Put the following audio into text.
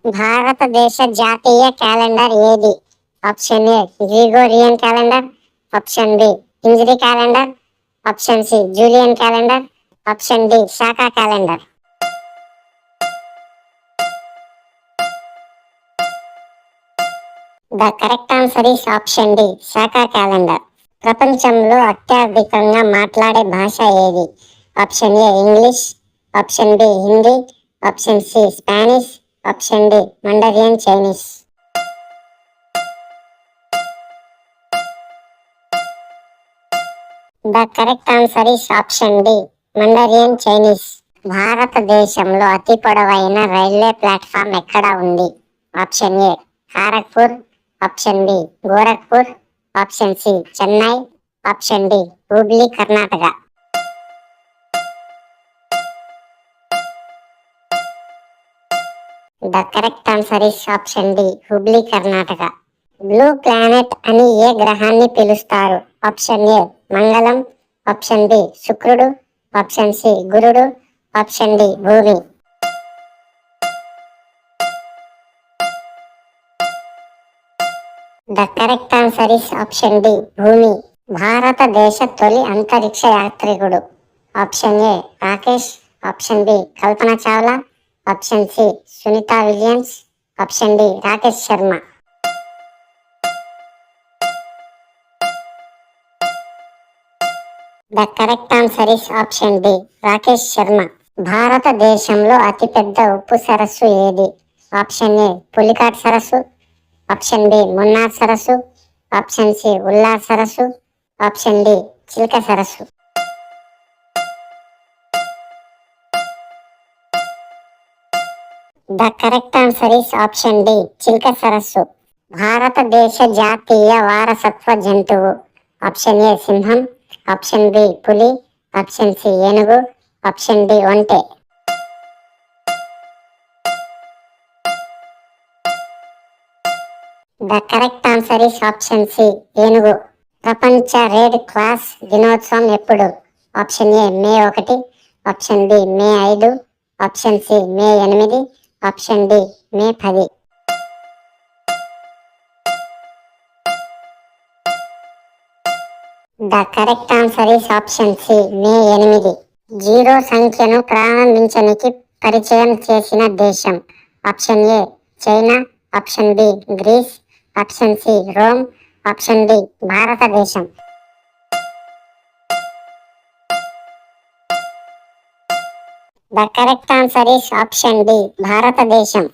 భారతదేశ జాతీయ క్యాలెండర్ ఏది? Option A Gregorian calendar, option B Hijri calendar, option C Julian calendar, option D Shaka calendar. The correct answer is option D Shaka calendar. ప్రపంచంలో అత్యధికంగా మాట్లాడే భాష ఏది? Option A English, option B Hindi, option C Spanish, option D Mandarin Chinese. The correct answer is option D Mandarin Chinese. భారతదేశంలో అతి పొడవైన railway platform ఎక్కడ ఉంది? Option A Kharagpur, option B Gorakhpur, option C Chennai, option D Hubli Karnataka. The correct answer is option D Hubli Karnataka. Blue planet అని ఏ గ్రహాన్ని పిలుస్తారు? Option A మంగళం, ఆప్షన్ బి శుక్రుడు, ఆప్షన్ సి గురుడు, ఆప్షన్ డి భూమి. The correct answer is option D భూమి. భారతదేశ తొలి అంతరిక్ష యాత్రికుడు? Option A Rakesh, option B Kalpana Chawla, option C Sunita Williams, option D Rakesh Sharma. The correct answer is option D Rakesh Sharma. భారతదేశంలో అతిపెద్ద ఉప్పు సరస్సు ఏది? ఆప్షన్ ఏ పులికాట్ సరస్సు, ఆప్షన్ బి మున్నార్ సరస్సు, ఆప్షన్ సి ఉల్లార్ సరస్సు, ఆప్షన్ డి చిల్క సరస్సు. The correct answer is option D Chilka సరస్సు. భారతదేశ జాతీయ వారసత్వ జంతువు? ఆప్షన్ ఏ సింహం, ఆప్షన్ బి పులి, ఆప్షన్ సి ఏనుగు, ఆప్షన్ డి ఒంటె. The correct answer is option C ఏనుగు. ప్రపంచ రెడ్ క్రాస్ దినోత్సవం ఎప్పుడు? Option A May 1, option B May 5, option C May 8, option D May 10. The correct answer is option C May 8. Zero సంఖ్యను ప్రారంభించడానికి పరిచయం చేసిన దేశం? Option A China, option B Greece, option C Rome, option D భారతదేశం. The correct answer is option D భారతదేశం.